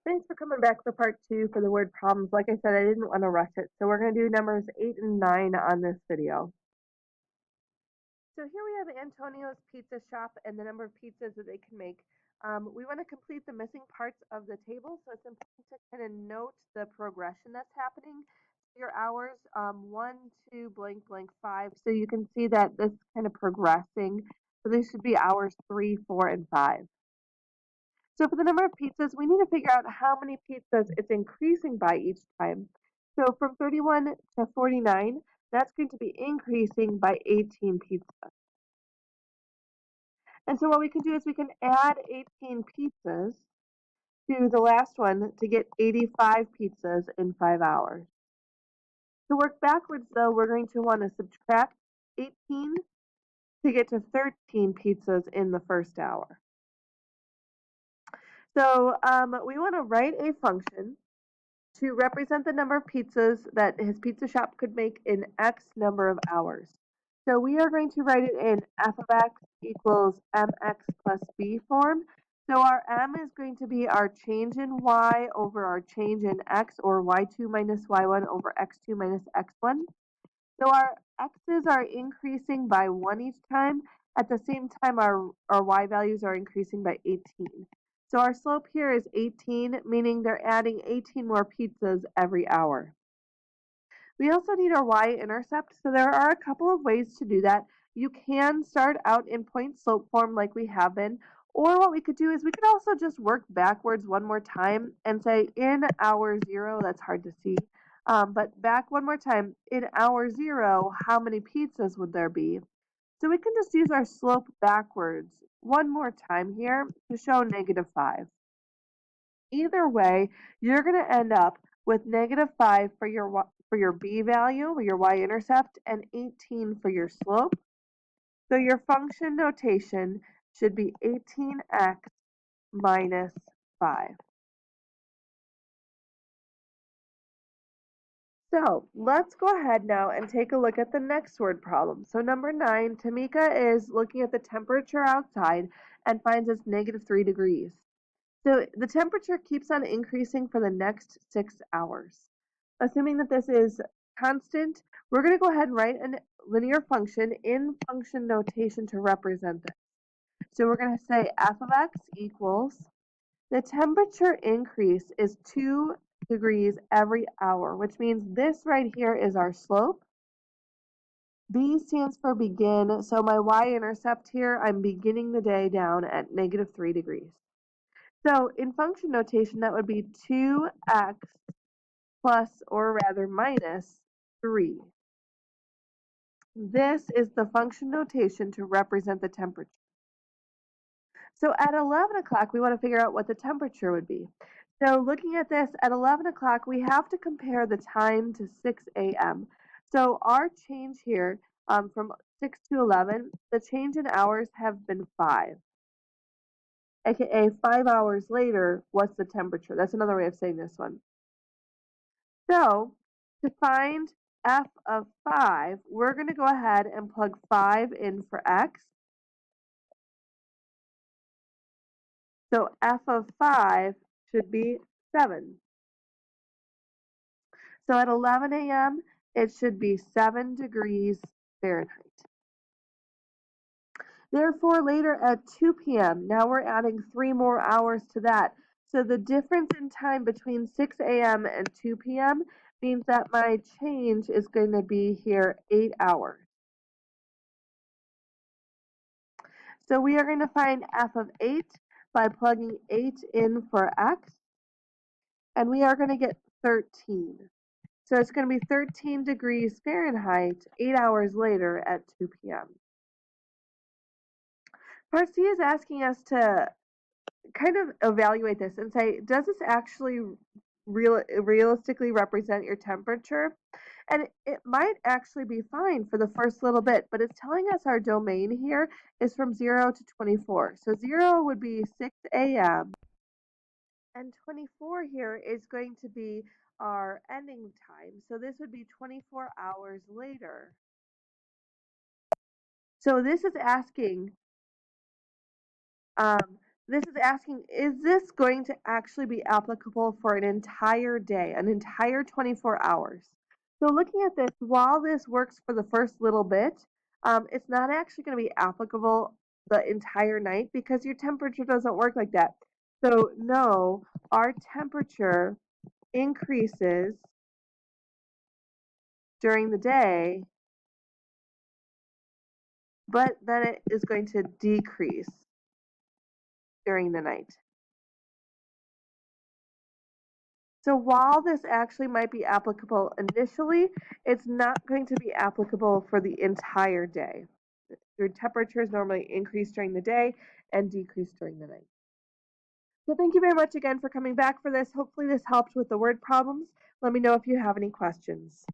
Thanks for coming back for part two for the word problems. Like I said, I didn't want to rush it, so we're going to do numbers 8 and 9 on this video. So here we have Antonio's Pizza Shop and the number of pizzas that they can make. We want to complete the missing parts of the table, so it's important to kind of note the progression that's happening. Your hours, 1, 2, blank, blank, 5. So you can see that this is kind of progressing. So these should be hours 3, 4, and 5. So for the number of pizzas, we need to figure out how many pizzas it's increasing by each time. So from 31 to 49, that's going to be increasing by 18 pizzas. And so what we can do is we can add 18 pizzas to the last one to get 85 pizzas in 5 hours. To work backwards, though, we're going to want to subtract 18 to get to 13 pizzas in the first hour. So we want to write a function to represent the number of pizzas that his pizza shop could make in X number of hours. So we are going to write it in f of x equals mx plus b form. So our m is going to be our change in y over our change in x, or y2 minus y1 over x2 minus x1. So our x's are increasing by 1 each time. At the same time, our y values are increasing by 18. So our slope here is 18, meaning they're adding 18 more pizzas every hour. We also need our y-intercept, so there are a couple of ways to do that. You can start out in point-slope form like we have been, or what we could do is we could also just work backwards one more time and say in hour 0, that's hard to see, but back one more time, in hour 0, how many pizzas would there be? So we can just use our slope backwards one more time here to show -5. Either way, you're going to end up with -5 for your b value, or your y-intercept, and 18 for your slope. So your function notation should be 18x minus 5. So let's go ahead now and take a look at the next word problem. So number 9, Tamika is looking at the temperature outside and finds it's -3 degrees. So the temperature keeps on increasing for the next 6 hours. Assuming that this is constant, we're going to go ahead and write a linear function in function notation to represent this. So we're going to say f of x equals, the temperature increase is 2 degrees every hour, which means this right here is our slope. B stands for begin, so my y-intercept here, I'm beginning the day down at -3 degrees. So in function notation, that would be 2x plus, or rather minus, 3. This is the function notation to represent the temperature. So at 11 o'clock, we want to figure out what the temperature would be. So looking at this, at 11 o'clock, we have to compare the time to 6 a.m. So our change here from 6 to 11, the change in hours have been 5. AKA 5 hours later, what's the temperature? That's another way of saying this one. So to find f of 5, we're going to go ahead and plug 5 in for x. So f of 5 should be 7. So at 11 a.m., it should be 7 degrees Fahrenheit. Therefore, later at 2 p.m., now we're adding 3 more hours to that. So the difference in time between 6 a.m. and 2 p.m. means that my change is going to be here 8 hours. So we are going to find f of 8 by plugging 8 in for x, and we are going to get 13. So it's going to be 13 degrees Fahrenheit 8 hours later at 2 p.m. Part C is asking us to kind of evaluate this and say, does this actually realistically represent your temperature? And it might actually be fine for the first little bit, but it's telling us our domain here is from 0 to 24. So 0 would be 6 a.m. and 24 here is going to be our ending time. So this would be 24 hours later. So this is asking this is asking, is this going to actually be applicable for an entire day, an entire 24 hours? So looking at this, while this works for the first little bit, it's not actually going to be applicable the entire night because your temperature doesn't work like that. So no, our temperature increases during the day, but then it is going to decrease during the night. So while this actually might be applicable initially, it's not going to be applicable for the entire day. Your temperatures normally increase during the day and decrease during the night. So thank you very much again for coming back for this. Hopefully this helped with the word problems. Let me know if you have any questions.